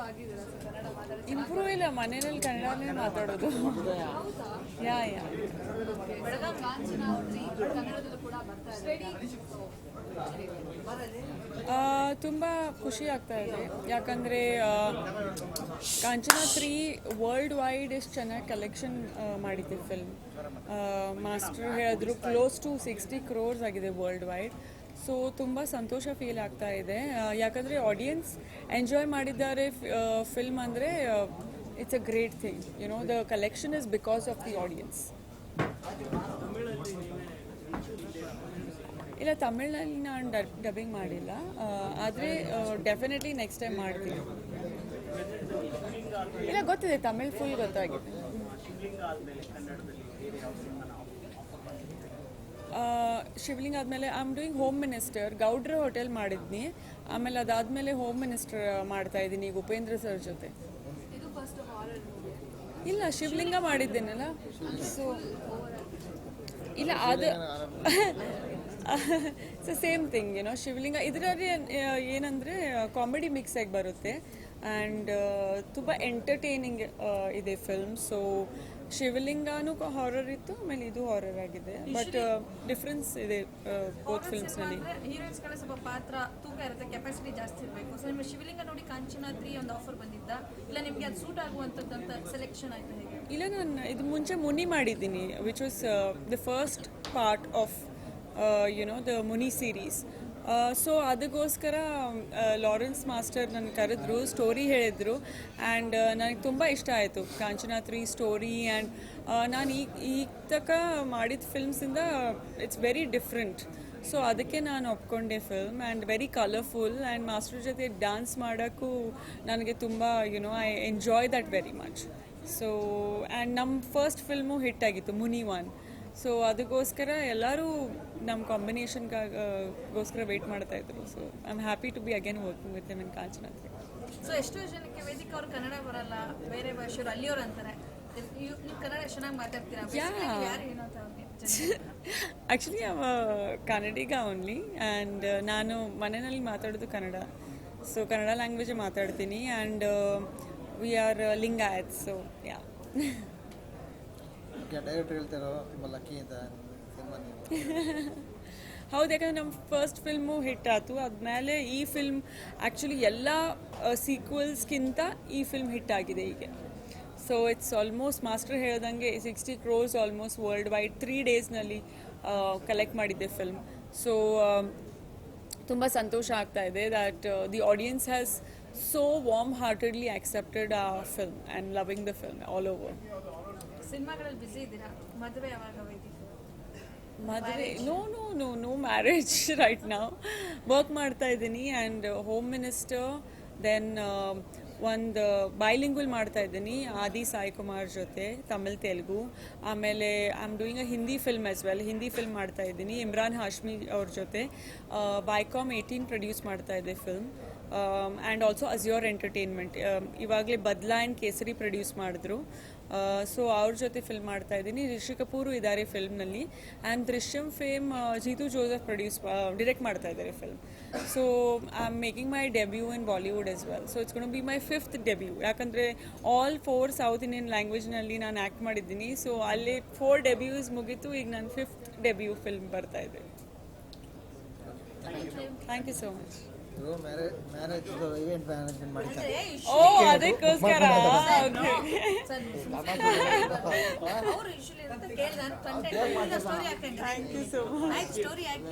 ಆಗಿದ್ದೀರಾ ಸರ್ ಕನ್ನಡ ಮಾತಾಡೋದು? ಇಂಪ್ರೂವ್ ಇಲ್ಲ, ಮನೆಯಲ್ಲಿ ಕನ್ನಡನೇ ಮಾತಾಡೋದು. ಯಾ ಬೆಳಗಾಂ ಕಾಂಚನ ಅವ್ರಿ ಕನ್ನಡದಲ್ಲೂ ಕೂಡ ಬರ್ತಾ ಇದೆ. ತುಂಬ ಖುಷಿ ಆಗ್ತಾ ಇದೆ, ಯಾಕಂದರೆ ಕಾಂಚನ 3 ವರ್ಲ್ಡ್ ವೈಡ್ ಎಷ್ಟು ಚೆನ್ನಾಗಿ ಕಲೆಕ್ಷನ್ ಮಾಡಿದೆ ಫಿಲ್ಮ್. ಮಾಸ್ಟರ್ ಹೇಳಿದ್ರು ಕ್ಲೋಸ್ ಟು 60 crores ಆಗಿದೆ ವರ್ಲ್ಡ್ ವೈಡ್. ಸೊ ತುಂಬ ಸಂತೋಷ ಫೀಲ್ ಆಗ್ತಾ ಇದೆ, ಯಾಕಂದರೆ ಆಡಿಯನ್ಸ್ ಎಂಜಾಯ್ ಮಾಡಿದ್ದಾರೆ ಫಿಲ್ಮ್ ಅಂದರೆ it's a great thing. The collection is because of the audience. ಇಲ್ಲ, ತಮಿಳ್ನಲ್ಲಿ ನಾನು ಡಬ್ಬಿಂಗ್ ಮಾಡಿಲ್ಲ, ಆದರೆ ಡೆಫಿನೆಟ್ಲಿ ನೆಕ್ಸ್ಟ್ ಟೈಮ್ ಮಾಡ್ತೀನಿ. ಇಲ್ಲ, ಗೊತ್ತಿದೆ, ತಮಿಳ್ ಫುಲ್ ಗೊತ್ತಾಗಿದೆ. ಶಿವಲಿಂಗ ಆದಮೇಲೆ I am doing home minister, ಗೌಡ್ರ ಹೋಟೆಲ್ ಮಾಡಿದ್ನಿ. ಆಮೇಲೆ ಅದಾದಮೇಲೆ ಹೋಮ್ ಮಿನಿಸ್ಟರ್ ಮಾಡ್ತಾ ಇದ್ದೀನಿ ಈಗ ಉಪೇಂದ್ರ ಸರ್ ಜೊತೆ. ಇಲ್ಲ, ಶಿವಲಿಂಗ ಮಾಡಿದ್ದೇನಲ್ಲ, ಸೊ ಇಲ್ಲ ಅದು ಸೊ ಸೇಮ್ ಥಿಂಗ್ ಶಿವಲಿಂಗ ಇದರಲ್ಲಿ ಏನಂದರೆ ಕಾಮಿಡಿ ಮಿಕ್ಸ್ ಆಗಿ ಬರುತ್ತೆ ಆ್ಯಂಡ್ ತುಂಬ ಎಂಟರ್ಟೈನಿಂಗ್ ಇದೆ ಫಿಲ್ಮ್. ಸೊ ಶಿವಲಿಂಗನೂ ಹಾರರ್ ಇತ್ತು, ಆಮೇಲೆ ಇದು ಹಾರರ್ ಆಗಿದೆ, ಬಟ್ ಡಿಫ್ರೆನ್ಸ್ ಇದೆ ಬೋತ್ ಫಿಲ್ಮ್ಸ್ನಲ್ಲಿ. ಹೀರೋಯಿನ್ಸ್ಗಳ ಸ್ವಲ್ಪ ಪಾತ್ರ ತೂಕ ಇರುತ್ತೆ, ಕೆಪಾಸಿಟಿ ಜಾಸ್ತಿ ಇರಬೇಕು. ಸೊ ನಿಮ್ಮ ಶಿವಲಿಂಗ ನೋಡಿ ಕಾಂಚನ 3 ಒಂದು ಆಫರ್ ಬಂದಿದ್ದ, ಇಲ್ಲ ನಿಮಗೆ ಅದು ಸೂಟ್ ಆಗುವಂಥದ್ದಂತ ಸೆಲೆಕ್ಷನ್ ಆಯಿತು ಹೇಗೆ? ಇಲ್ಲ, ನಾನು ಇದು ಮುಂಚೆ ಮುನಿ ಮಾಡಿದ್ದೀನಿ, which was the first part of the Muni series. So ಅದಕ್ಕೋಸ್ಕರ ಲಾರೆನ್ಸ್ ಮಾಸ್ಟರ್ ನನ್ನ ಕರೆದ್ರು, ಸ್ಟೋರಿ ಹೇಳಿದರು ಆ್ಯಂಡ್ ನನಗೆ ತುಂಬ ಇಷ್ಟ ಆಯಿತು ಕಾಂಚನ 3 ಸ್ಟೋರಿ. ಆ್ಯಂಡ್ ನಾನು ಈಗ ತನಕ ಮಾಡಿದ ಫಿಲ್ಮ್ಸಿಂದ ಇಟ್ಸ್ ವೆರಿ ಡಿಫ್ರೆಂಟ್. ಸೊ ಅದಕ್ಕೆ ನಾನು ಒಪ್ಕೊಂಡೆ film, and very colourful, and master ಜೊತೆ ಡ್ಯಾನ್ಸ್ ಮಾಡೋಕ್ಕೂ ನನಗೆ ತುಂಬ I enjoy that very much. So and ನಮ್ಮ ಫಸ್ಟ್ ಫಿಲ್ಮು ಹಿಟ್ ಆಗಿತ್ತು, ಮುನಿ 1. ಸೊ ಅದಕ್ಕೋಸ್ಕರ ಎಲ್ಲರೂ ನಮ್ಮ ಕಾಂಬಿನೇಷನ್ಗೋಸ್ಕರ ವೆಯ್ಟ್ ಮಾಡ್ತಾಯಿದ್ರು. So I am happy to be again working with him in Kanchana 3. So ಎಷ್ಟೋ ಜನಕ್ಕೆ ವೇದಿಕ ಅವ್ರು ಕನ್ನಡ ಬರಲ್ಲ, ಬೇರೆ ಭಾಷೆಯವರು ಅಲ್ಲಿಯವ್ರು ಅಂತಾರೆ, ನೀವು ಕನ್ನಡ ಚೆನ್ನಾಗಿ ಮಾತಾಡ್ತೀರಾ, ಯಾರು ಏನೋ ಅಂತ ಆ್ಯಕ್ಚುಲಿ ಅವ ಕನ್ನಡಿಗ ಓನ್ಲಿ, ಆ್ಯಂಡ್ ನಾನು ಮನೆಯಲ್ಲಿ ಮಾತಾಡೋದು ಕನ್ನಡ. ಸೊ ಕನ್ನಡ ಲ್ಯಾಂಗ್ವೇಜೇ ಮಾತಾಡ್ತೀನಿ, and we are Lingayat. So yeah director ಹೇಳ್ತಾರೋ ತುಂಬ ಲಕ್ಕಿ ಅಂತ ಸಿನಿಮಾ ನೀವು. ಹೌದು, ಯಾಕಂದರೆ ನಮ್ಮ ಫಸ್ಟ್ ಫಿಲ್ಮು ಹಿಟ್ ಆಯಿತು, ಆದಮೇಲೆ ಈ ಫಿಲ್ಮ್ ಆ್ಯಕ್ಚುಲಿ ಎಲ್ಲ ಸೀಕ್ವಲ್ಸ್ಗಿಂತ ಈ ಫಿಲ್ಮ್ ಹಿಟ್ ಆಗಿದೆ ಈಗ. ಸೊ ಇಟ್ಸ್ ಆಲ್ಮೋಸ್ಟ್ ಮಾಸ್ಟರ್ ಹೇಳ್ದಂಗೆ 60 crores ಆಲ್ಮೋಸ್ಟ್ ವರ್ಲ್ಡ್ ವೈಡ್ 3 ಡೇಸ್ನಲ್ಲಿ ಕಲೆಕ್ಟ್ ಮಾಡಿದ್ದೆ ಫಿಲ್ಮ್. ಸೊ ತುಂಬ ಸಂತೋಷ ಆಗ್ತಾ ಇದೆ that the audience has so warm heartedly accepted ಆ film and loving the film all over. ಸಿನಿಮಾಗಳಲ್ಲಿ ಬ್ಯುಸಿ ಇದ್ದೀರಾ, ಮದುವೆ ಯಾವಾಗ ವೇದಿಕೆ? ಮದುವೆ ನೋ ಮ್ಯಾರೇಜ್ ರೈಟ್ ನಾವು. ವರ್ಕ್ ಮಾಡ್ತಾ ಇದ್ದೀನಿ ಆ್ಯಂಡ್ ಹೋಮ್ ಮಿನಿಸ್ಟರ್, ದೆನ್ ಒಂದು ಬೈಲಿಂಗ್ವಲ್ ಮಾಡ್ತಾ ಇದ್ದೀನಿ ಆದಿ ಸಾಯಿ ಕುಮಾರ್ ಜೊತೆ, ತಮಿಳ್ ತೆಲುಗು. ಆಮೇಲೆ I am doing a Hindi film as well, Hindi film ಮಾಡ್ತಾ ಇದ್ದೀನಿ ಇಮ್ರಾನ್ ಹಾಶ್ಮಿ ಅವ್ರ ಜೊತೆ. ಬೈಕಾಮ್ 18 ಪ್ರೊಡ್ಯೂಸ್ ಮಾಡ್ತಾ ಇದೆ film, and also Azure entertainment ಇವಾಗಲೇ ಬದ್ಲಾ ಆ್ಯಂಡ್ ಕೇಸರಿ ಪ್ರೊಡ್ಯೂಸ್ ಮಾಡಿದ್ರು. ಸೊ ಅವ್ರ ಜೊತೆ ಫಿಲ್ಮ್ ಮಾಡ್ತಾ ಇದ್ದೀನಿ. ರಿಷಿ ಕಪೂರು ಇದ್ದಾರೆ ಫಿಲ್ಮ್ನಲ್ಲಿ, and Drishyam fame Jeethu Joseph direct ಮಾಡ್ತಾ ಇದ್ದಾರೆ film. So I am making my debut in Bollywood as well. So it's gonna be my 5th debut, ಯಾಕಂದರೆ ಆಲ್ 4 ಸೌತ್ ಇಂಡಿಯನ್ ಲ್ಯಾಂಗ್ವೇಜ್ನಲ್ಲಿ ನಾನು ಆ್ಯಕ್ಟ್ ಮಾಡಿದ್ದೀನಿ. ಸೊ ಅಲ್ಲಿ 4 ಡೆಬ್ಯೂಸ್ ಮುಗೀತು, ಈಗ ನಾನು 5th ಡೆಬ್ಯೂ ಫಿಲ್ಮ್ ಬರ್ತಾ ಇದೆ. Thank you so much. Marriage event management ಮಾಡಿದ್ದಾರೆ. ಅದಕ್ಕೋಸ್ಕರ ಅವರು ಯೂಶಲಿ ಅಂತ ಕೇಳಿದ ಕಂಟೆಂಟ್ ಸ್ಟೋರಿ ಹಾಕಂಗೆ. Thank you so much. Story